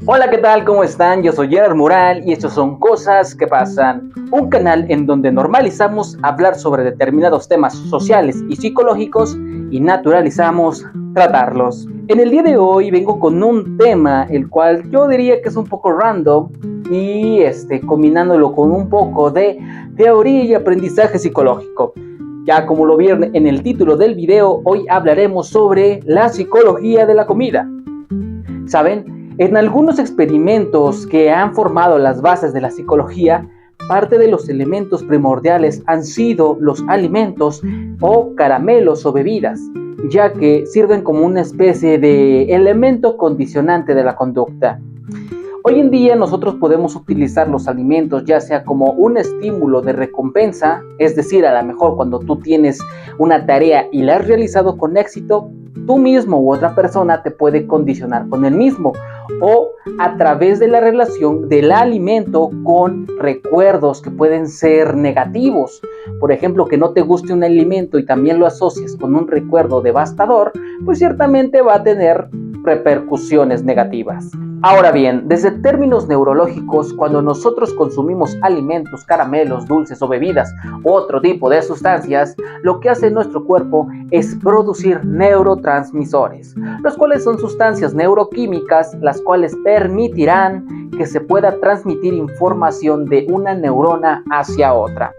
Hola, ¿qué tal? ¿Cómo están? Yo soy Gerard Mural y estos son Cosas que Pasan, un canal en donde normalizamos hablar sobre determinados temas sociales y psicológicos y naturalizamos tratarlos. En el día de hoy vengo con un tema el cual yo diría que es un poco random y combinándolo con un poco de teoría y aprendizaje psicológico. Ya como lo vieron en el título del video, hoy hablaremos sobre la psicología de la comida. ¿Saben? En algunos experimentos que han formado las bases de la psicología, parte de los elementos primordiales han sido los alimentos o caramelos o bebidas, ya que sirven como una especie de elemento condicionante de la conducta. Hoy en día nosotros podemos utilizar los alimentos ya sea como un estímulo de recompensa, es decir, a lo mejor cuando tú tienes una tarea y la has realizado con éxito, tú mismo u otra persona te puede condicionar con el mismo, o a través de la relación del alimento con recuerdos que pueden ser negativos. Por ejemplo, que no te guste un alimento y también lo asocies con un recuerdo devastador, pues ciertamente va a tener repercusiones negativas. Ahora bien, desde términos neurológicos, cuando nosotros consumimos alimentos, caramelos, dulces o bebidas u otro tipo de sustancias, lo que hace nuestro cuerpo es producir neurotransmisores, los cuales son sustancias neuroquímicas, las cuales permitirán que se pueda transmitir información de una neurona hacia otra.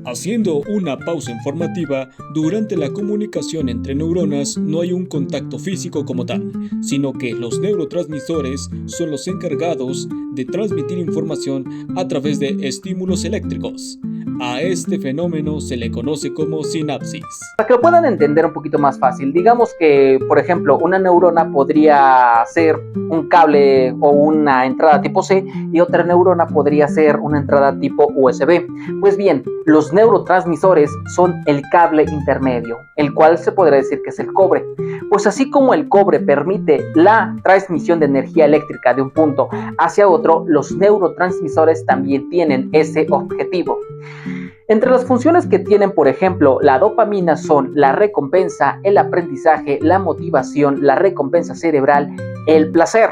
Haciendo una pausa informativa, durante la comunicación entre neuronas no hay un contacto físico como tal, sino que los neurotransmisores son los encargados de transmitir información a través de estímulos eléctricos. A este fenómeno se le conoce como sinapsis. Para que lo puedan entender un poquito más fácil, digamos que, por ejemplo, una neurona podría ser un cable o una entrada tipo C y otra neurona podría ser una entrada tipo USB. Pues bien, los neurotransmisores son el cable intermedio, el cual se podría decir que es el cobre. Pues así como el cobre permite la transmisión de energía eléctrica de un punto hacia otro, los neurotransmisores también tienen ese objetivo. Entre las funciones que tienen, por ejemplo, la dopamina son la recompensa, el aprendizaje, la motivación, la recompensa cerebral, el placer.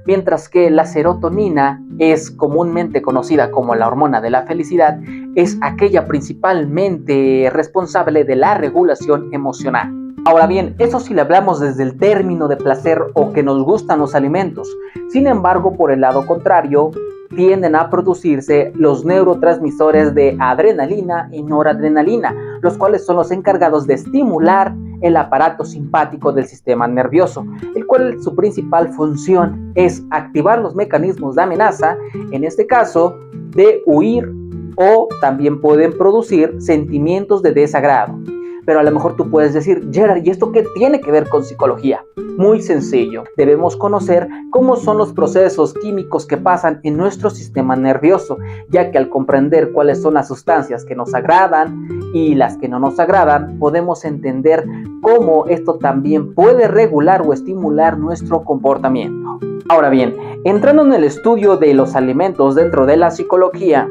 Mientras que la serotonina es comúnmente conocida como la hormona de la felicidad, es aquella principalmente responsable de la regulación emocional. Ahora bien, eso si le hablamos desde el término de placer o que nos gustan los alimentos. Sin embargo, por el lado contrario, tienden a producirse los neurotransmisores de adrenalina y noradrenalina, los cuales son los encargados de estimular el aparato simpático del sistema nervioso, el cual su principal función es activar los mecanismos de amenaza, en este caso de huir, o también pueden producir sentimientos de desagrado. Pero a lo mejor tú puedes decir, Gerard, ¿y esto qué tiene que ver con psicología? Muy sencillo, debemos conocer cómo son los procesos químicos que pasan en nuestro sistema nervioso, ya que al comprender cuáles son las sustancias que nos agradan y las que no nos agradan, podemos entender cómo esto también puede regular o estimular nuestro comportamiento. Ahora bien, entrando en el estudio de los alimentos dentro de la psicología,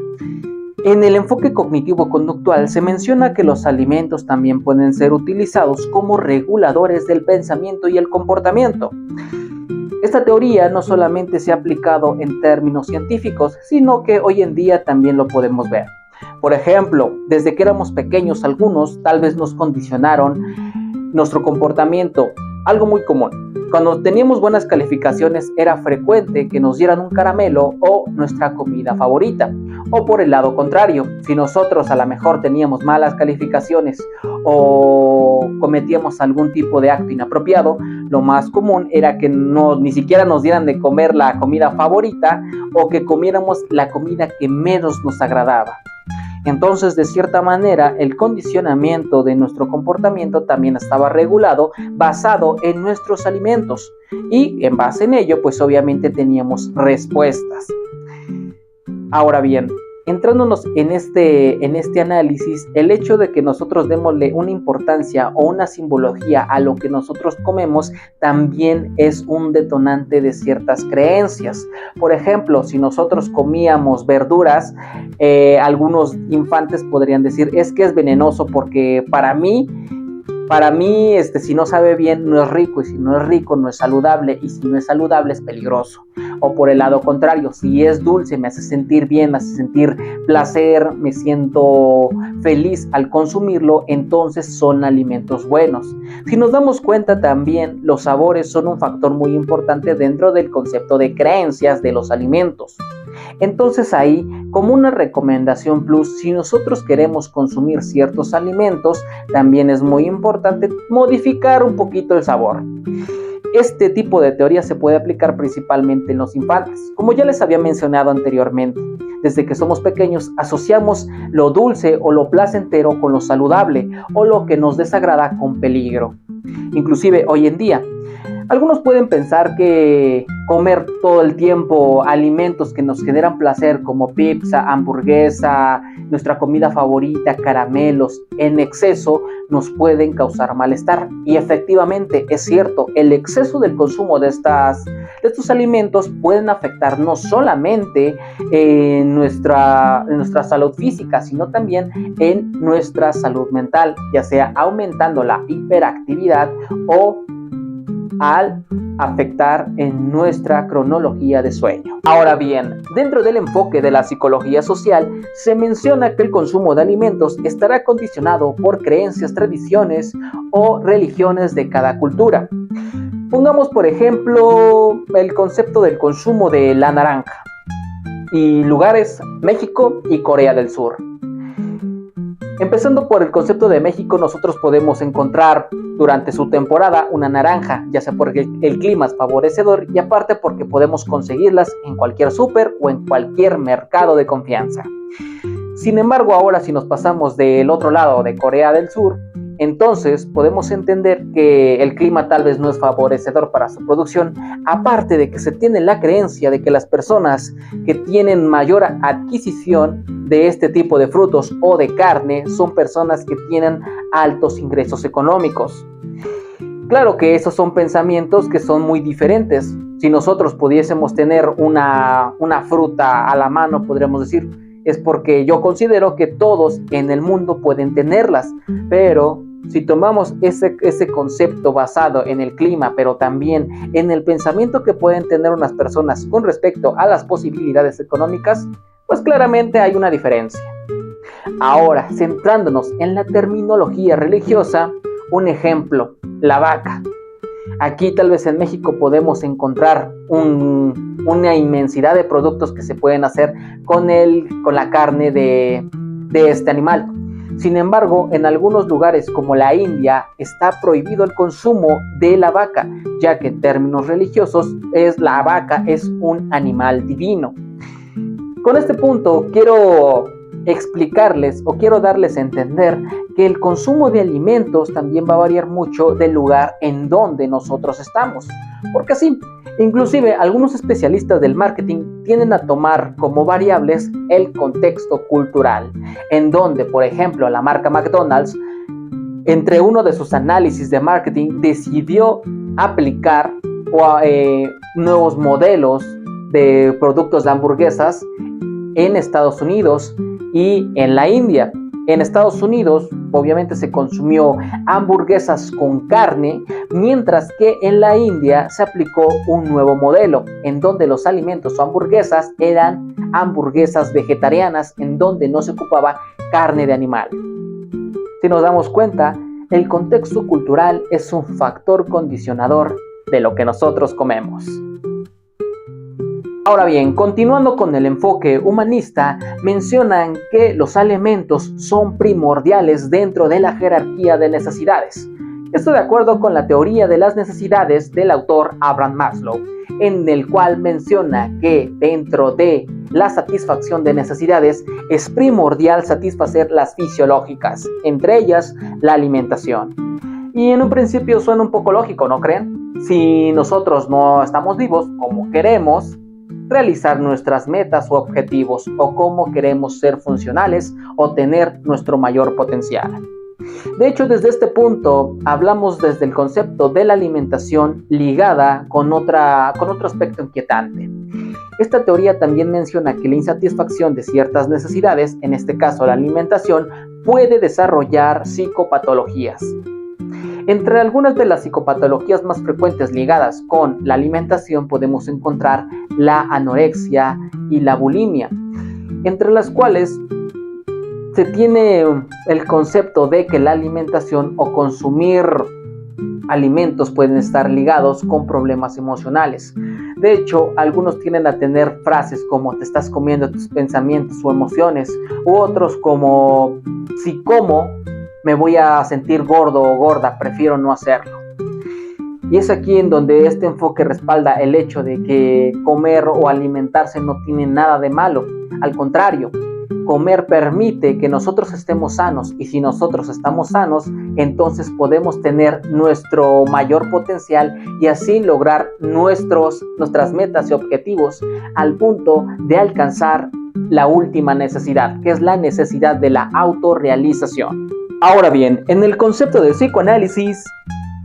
en el enfoque cognitivo-conductual se menciona que los alimentos también pueden ser utilizados como reguladores del pensamiento y el comportamiento. Esta teoría no solamente se ha aplicado en términos científicos, sino que hoy en día también lo podemos ver. Por ejemplo, desde que éramos pequeños algunos tal vez nos condicionaron nuestro comportamiento, algo muy común. Cuando teníamos buenas calificaciones era frecuente que nos dieran un caramelo o nuestra comida favorita. O por el lado contrario, si nosotros a lo mejor teníamos malas calificaciones o cometíamos algún tipo de acto inapropiado, lo más común era que ni siquiera nos dieran de comer la comida favorita o que comiéramos la comida que menos nos agradaba. Entonces, de cierta manera, el condicionamiento de nuestro comportamiento también estaba regulado basado en nuestros alimentos y en base en ello, pues obviamente teníamos respuestas. Ahora bien, entrándonos en este análisis, el hecho de que nosotros démosle una importancia o una simbología a lo que nosotros comemos también es un detonante de ciertas creencias. Por ejemplo, si nosotros comíamos verduras, algunos infantes podrían decir, es que es venenoso porque para mí, si no sabe bien, no es rico, y si no es rico, no es saludable, y si no es saludable, es peligroso. O por el lado contrario, si es dulce, me hace sentir bien, me hace sentir placer, me siento feliz al consumirlo, entonces son alimentos buenos. Si nos damos cuenta también, los sabores son un factor muy importante dentro del concepto de creencias de los alimentos. Entonces ahí, como una recomendación plus, si nosotros queremos consumir ciertos alimentos, también es muy importante modificar un poquito el sabor. Este tipo de teoría se puede aplicar principalmente en los infantes. Como ya les había mencionado anteriormente, desde que somos pequeños asociamos lo dulce o lo placentero con lo saludable o lo que nos desagrada con peligro. Inclusive hoy en día, algunos pueden pensar que comer todo el tiempo alimentos que nos generan placer como pizza, hamburguesa, nuestra comida favorita, caramelos, en exceso nos pueden causar malestar. Y efectivamente es cierto, el exceso del consumo de estos alimentos pueden afectar no solamente en nuestra salud física, sino también en nuestra salud mental, ya sea aumentando la hiperactividad o al afectar en nuestra cronología de sueño. Ahora bien, dentro del enfoque de la psicología social, se menciona que el consumo de alimentos estará condicionado por creencias, tradiciones o religiones de cada cultura. Pongamos, por ejemplo, el concepto del consumo de la naranja y lugares México y Corea del Sur. Empezando por el concepto de México, nosotros podemos encontrar durante su temporada una naranja, ya sea porque el clima es favorecedor y aparte porque podemos conseguirlas en cualquier súper o en cualquier mercado de confianza. Sin embargo, ahora si nos pasamos del otro lado de Corea del Sur, entonces podemos entender que el clima tal vez no es favorecedor para su producción, aparte de que se tiene la creencia de que las personas que tienen mayor adquisición de este tipo de frutos o de carne son personas que tienen altos ingresos económicos. Claro que esos son pensamientos que son muy diferentes. Si nosotros pudiésemos tener una fruta a la mano, podríamos decir, es porque yo considero que todos en el mundo pueden tenerlas, pero si tomamos ese concepto basado en el clima, pero también en el pensamiento que pueden tener unas personas con respecto a las posibilidades económicas, pues claramente hay una diferencia. Ahora, centrándonos en la terminología religiosa, un ejemplo, la vaca. Aquí tal vez en México podemos encontrar una inmensidad de productos que se pueden hacer con la carne de este animal. Sin embargo, en algunos lugares como la India está prohibido el consumo de la vaca, ya que en términos religiosos la vaca es un animal divino. Con este punto quiero explicarles o quiero darles a entender que el consumo de alimentos también va a variar mucho del lugar en donde nosotros estamos. Porque sí, inclusive algunos especialistas del marketing tienden a tomar como variables el contexto cultural, en donde, por ejemplo, la marca McDonald's, entre uno de sus análisis de marketing, decidió aplicar nuevos modelos de productos de hamburguesas en Estados Unidos y en la India. En Estados Unidos, obviamente, se consumió hamburguesas con carne, mientras que en la India se aplicó un nuevo modelo, en donde los alimentos o hamburguesas eran hamburguesas vegetarianas, en donde no se ocupaba carne de animal. Si nos damos cuenta, el contexto cultural es un factor condicionador de lo que nosotros comemos. Ahora bien, continuando con el enfoque humanista, mencionan que los alimentos son primordiales dentro de la jerarquía de necesidades. Esto de acuerdo con la teoría de las necesidades del autor Abraham Maslow, en el cual menciona que dentro de la satisfacción de necesidades es primordial satisfacer las fisiológicas, entre ellas la alimentación. Y en un principio suena un poco lógico, ¿no creen? Si nosotros no estamos vivos como queremos, realizar nuestras metas o objetivos, o cómo queremos ser funcionales o tener nuestro mayor potencial. De hecho, desde este punto hablamos desde el concepto de la alimentación ligada con otro aspecto inquietante. Esta teoría también menciona que la insatisfacción de ciertas necesidades, en este caso la alimentación, puede desarrollar psicopatologías. Entre algunas de las psicopatologías más frecuentes ligadas con la alimentación podemos encontrar la anorexia y la bulimia, entre las cuales se tiene el concepto de que la alimentación o consumir alimentos pueden estar ligados con problemas emocionales. De hecho, algunos tienden a tener frases como te estás comiendo tus pensamientos o emociones, u otros como si como me voy a sentir gordo o gorda, prefiero no hacerlo. Y es aquí en donde este enfoque respalda el hecho de que comer o alimentarse no tiene nada de malo. Al contrario, comer permite que nosotros estemos sanos, y si nosotros estamos sanos, entonces podemos tener nuestro mayor potencial y así lograr nuestras metas y objetivos al punto de alcanzar la última necesidad, que es la necesidad de la autorrealización. Ahora bien, en el concepto del psicoanálisis,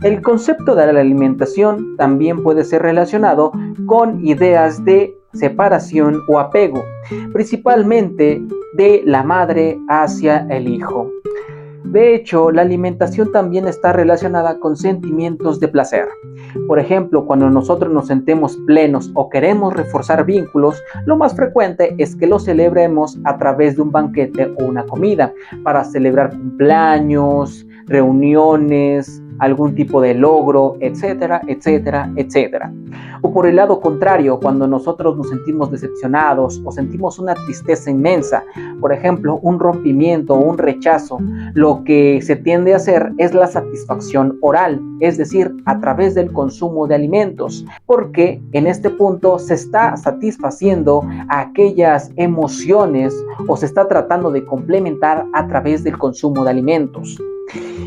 el concepto de la alimentación también puede ser relacionado con ideas de separación o apego, principalmente de la madre hacia el hijo. De hecho, la alimentación también está relacionada con sentimientos de placer. Por ejemplo, cuando nosotros nos sentemos plenos o queremos reforzar vínculos, lo más frecuente es que lo celebremos a través de un banquete o una comida, para celebrar cumpleaños, reuniones, algún tipo de logro, etcétera, etcétera, etcétera. O por el lado contrario, cuando nosotros nos sentimos decepcionados o sentimos una tristeza inmensa, por ejemplo, un rompimiento o un rechazo, lo que se tiende a hacer es la satisfacción oral, es decir, a través del consumo de alimentos, porque en este punto se está satisfaciendo aquellas emociones o se está tratando de complementar a través del consumo de alimentos.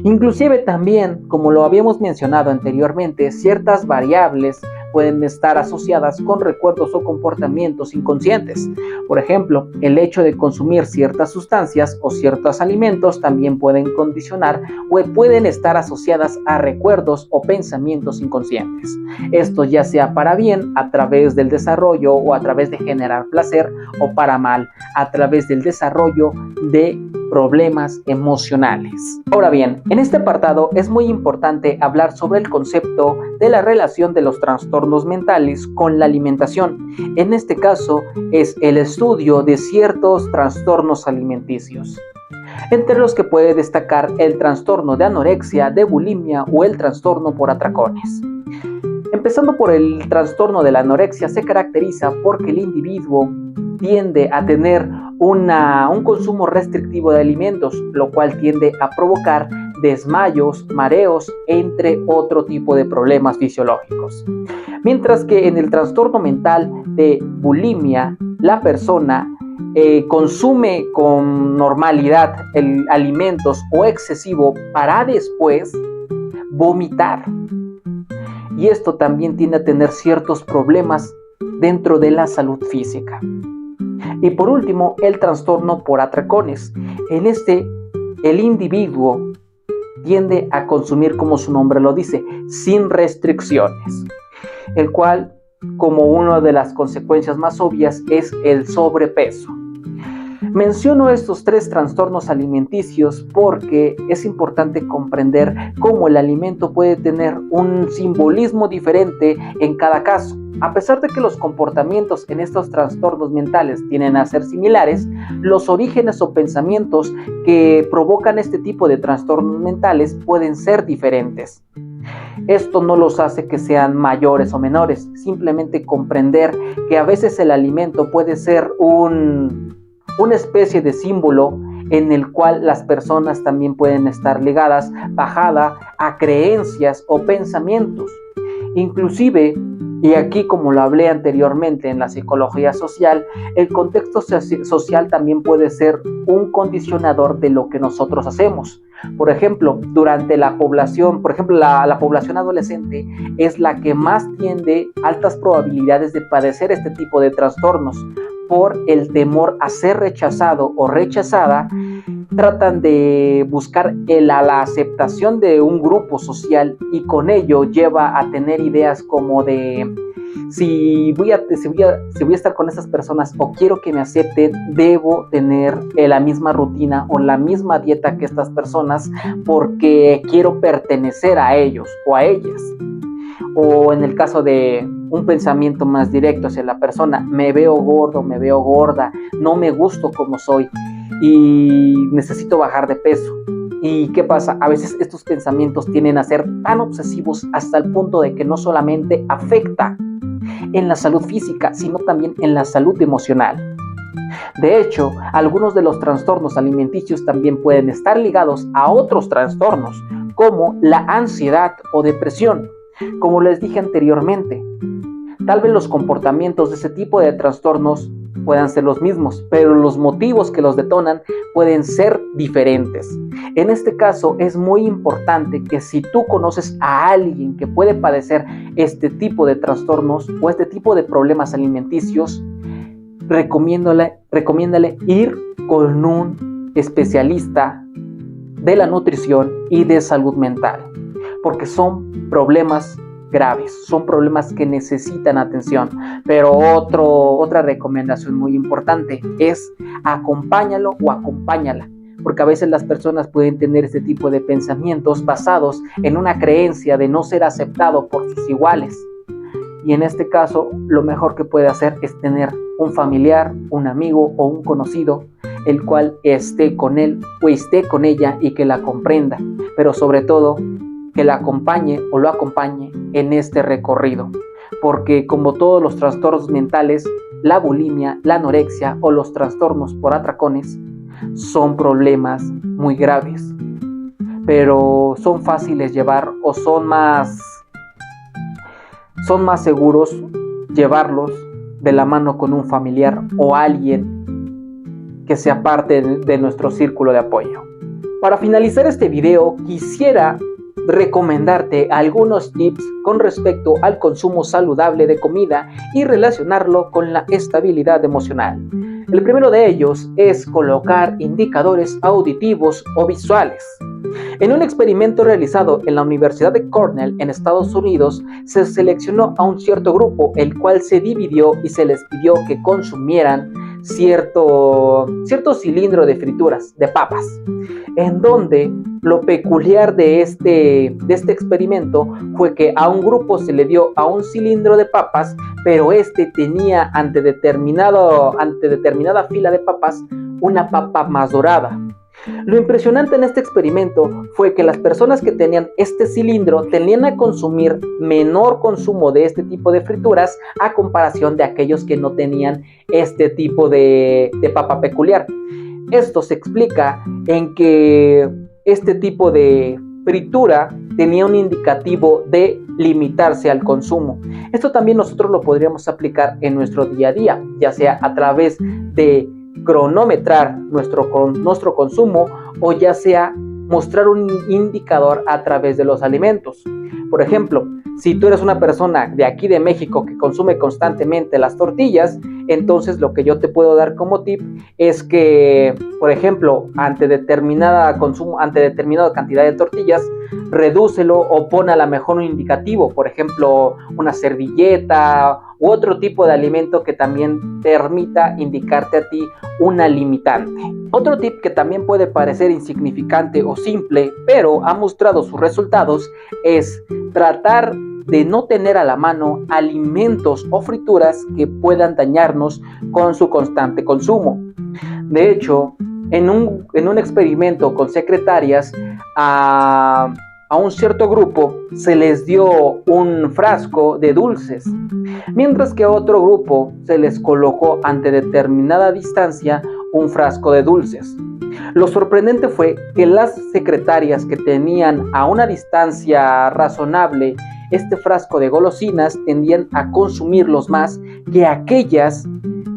Inclusive también, como lo habíamos mencionado anteriormente, ciertas variables pueden estar asociadas con recuerdos o comportamientos inconscientes. Por ejemplo, el hecho de consumir ciertas sustancias o ciertos alimentos también pueden condicionar o pueden estar asociadas a recuerdos o pensamientos inconscientes. Esto ya sea para bien, a través del desarrollo o a través de generar placer, o para mal, a través del desarrollo de problemas emocionales. Ahora bien, en este apartado es muy importante hablar sobre el concepto de la relación de los trastornos mentales con la alimentación. En este caso es el estudio de ciertos trastornos alimenticios, entre los que puede destacar el trastorno de anorexia, de bulimia o el trastorno por atracones. Empezando por el trastorno de la anorexia, se caracteriza porque el individuo tiende a tener un consumo restrictivo de alimentos, lo cual tiende a provocar desmayos, mareos, entre otro tipo de problemas fisiológicos. Mientras que en el trastorno mental de bulimia, la persona consume con normalidad alimentos o excesivo para después vomitar. Y esto también tiende a tener ciertos problemas dentro de la salud física. Y por último, el trastorno por atracones. En este, el individuo tiende a consumir, como su nombre lo dice, sin restricciones, el cual, como una de las consecuencias más obvias, es el sobrepeso. Menciono estos tres trastornos alimenticios porque es importante comprender cómo el alimento puede tener un simbolismo diferente en cada caso. A pesar de que los comportamientos en estos trastornos mentales tienden a ser similares, los orígenes o pensamientos que provocan este tipo de trastornos mentales pueden ser diferentes. Esto no los hace que sean mayores o menores, simplemente comprender que a veces el alimento puede ser una especie de símbolo en el cual las personas también pueden estar ligadas, bajada a creencias o pensamientos. Inclusive Y aquí, como lo hablé anteriormente en la psicología social, el contexto social también puede ser un condicionador de lo que nosotros hacemos. Por ejemplo, durante la población, la población adolescente es la que más tiende altas probabilidades de padecer este tipo de trastornos. Por el temor a ser rechazado o rechazada, tratan de buscar la aceptación de un grupo social, y con ello lleva a tener ideas como de si voy a estar con esas personas o quiero que me acepten, debo tener la misma rutina o la misma dieta que estas personas porque quiero pertenecer a ellos o a ellas. O en el caso de un pensamiento más directo hacia la persona, me veo gordo, me veo gorda, no me gusto como soy y necesito bajar de peso. ¿Y qué pasa? A veces estos pensamientos tienden a ser tan obsesivos hasta el punto de que no solamente afecta en la salud física, sino también en la salud emocional. De hecho, algunos de los trastornos alimenticios también pueden estar ligados a otros trastornos, como la ansiedad o depresión. Como les dije anteriormente, tal vez los comportamientos de ese tipo de trastornos puedan ser los mismos, pero los motivos que los detonan pueden ser diferentes. En este caso, es muy importante que si tú conoces a alguien que puede padecer este tipo de trastornos o este tipo de problemas alimenticios, recomiéndale ir con un especialista de la nutrición y de salud mental, porque son problemas graves, son problemas que necesitan atención. Pero otra recomendación muy importante es acompáñalo o acompáñala, porque a veces las personas pueden tener este tipo de pensamientos basados en una creencia de no ser aceptado por sus iguales. Y en este caso, lo mejor que puede hacer es tener un familiar, un amigo o un conocido, el cual esté con él o esté con ella y que la comprenda, pero sobre todo que la acompañe o lo acompañe en este recorrido, porque como todos los trastornos mentales, la bulimia, la anorexia o los trastornos por atracones son problemas muy graves, pero son fáciles llevar o son más seguros llevarlos de la mano con un familiar o alguien que sea parte de nuestro círculo de apoyo. Para finalizar este video, quisiera recomendarte algunos tips con respecto al consumo saludable de comida y relacionarlo con la estabilidad emocional. El primero de ellos es colocar indicadores auditivos o visuales. En un experimento realizado en la Universidad de Cornell en Estados Unidos, se seleccionó a un cierto grupo, el cual se dividió y se les pidió que consumieran cierto cilindro de frituras, de papas, en donde lo peculiar de este experimento fue que a un grupo se le dio a un cilindro de papas, pero este tenía ante determinada fila de papas una papa más dorada. Lo impresionante en este experimento fue que las personas que tenían este cilindro tenían a consumir menor consumo de este tipo de frituras a comparación de aquellos que no tenían este tipo de papa peculiar. Esto se explica en que este tipo de fritura tenía un indicativo de limitarse al consumo. Esto también nosotros lo podríamos aplicar en nuestro día a día, ya sea a través de cronometrar nuestro consumo o ya sea mostrar un indicador a través de los alimentos. Por ejemplo, si tú eres una persona de aquí de México que consume constantemente las tortillas, entonces lo que yo te puedo dar como tip es que, por ejemplo, ante determinada cantidad de tortillas, redúcelo o pon a lo mejor un indicativo, por ejemplo, una servilleta u otro tipo de alimento que también permita indicarte a ti una limitante. Otro tip que también puede parecer insignificante o simple, pero ha mostrado sus resultados, es tratar de no tener a la mano alimentos o frituras que puedan dañarnos con su constante consumo. De hecho, en un experimento con secretarias, a un cierto grupo se les dio un frasco de dulces, mientras que a otro grupo se les colocó ante determinada distancia un frasco de dulces. Lo sorprendente fue que las secretarias que tenían a una distancia razonable este frasco de golosinas tendían a consumirlos más que aquellas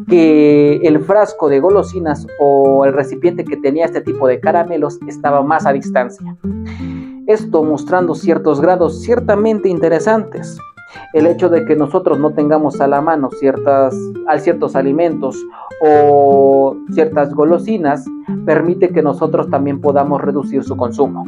que el frasco de golosinas o el recipiente que tenía este tipo de caramelos estaba más a distancia. Esto mostrando ciertos grados ciertamente interesantes. El hecho de que nosotros no tengamos a la mano ciertos alimentos o ciertas golosinas permite que nosotros también podamos reducir su consumo.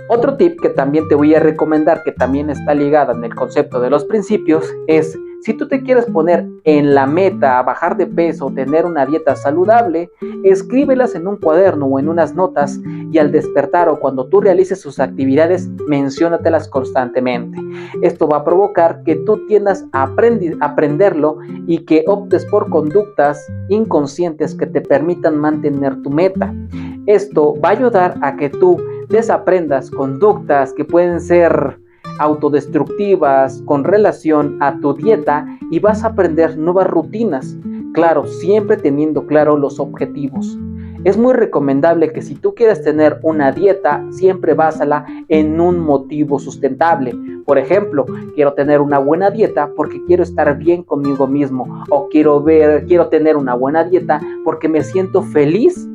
Otro tip que también te voy a recomendar, que también está ligado en el concepto de los principios, es si tú te quieres poner en la meta a bajar de peso o tener una dieta saludable, escríbelas en un cuaderno o en unas notas y al despertar o cuando tú realices sus actividades, menciónatelas constantemente. Esto va a provocar que tú tiendas a aprenderlo y que optes por conductas inconscientes que te permitan mantener tu meta. Esto va a ayudar a que tú desaprendas conductas que pueden ser autodestructivas con relación a tu dieta y vas a aprender nuevas rutinas, claro, siempre teniendo claro los objetivos. Es muy recomendable que si tú quieres tener una dieta, siempre básala en un motivo sustentable. Por ejemplo, quiero tener una buena dieta porque quiero estar bien conmigo mismo, o quiero tener una buena dieta porque me siento feliz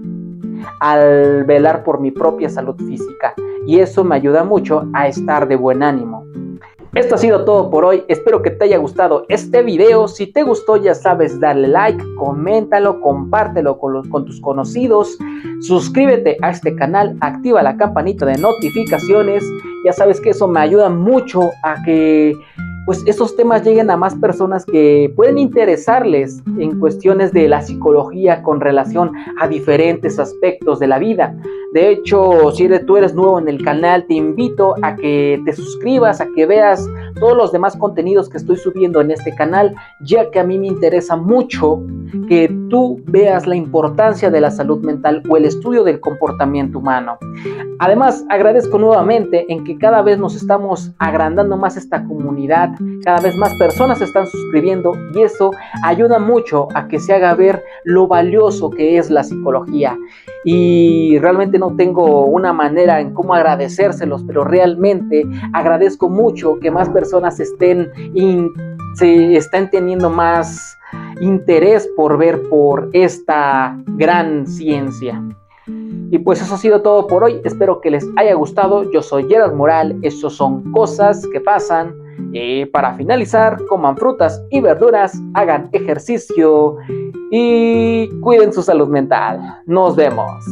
al velar por mi propia salud física, y eso me ayuda mucho a estar de buen ánimo. Esto ha sido todo por hoy, espero que te haya gustado este video. Si te gustó, ya sabes, darle like, coméntalo, compártelo con tus conocidos, suscríbete a este canal, activa la campanita de notificaciones, ya sabes que eso me ayuda mucho a que pues esos temas lleguen a más personas que pueden interesarles en cuestiones de la psicología con relación a diferentes aspectos de la vida. De hecho, si tú eres nuevo en el canal, te invito a que te suscribas, a que veas todos los demás contenidos que estoy subiendo en este canal, ya que a mí me interesa mucho que tú veas la importancia de la salud mental o el estudio del comportamiento humano. Además, agradezco nuevamente en que cada vez nos estamos agrandando más esta comunidad, cada vez más personas se están suscribiendo y eso ayuda mucho a que se haga ver lo valioso que es la psicología. Y realmente no tengo una manera en cómo agradecérselos, pero realmente agradezco mucho que más personas se estén teniendo más interés por ver por esta gran ciencia. Y pues eso ha sido todo por hoy, espero que les haya gustado. Yo soy Gerard Moral, estos son cosas que pasan. Y para finalizar, coman frutas y verduras, hagan ejercicio y cuiden su salud mental. Nos vemos.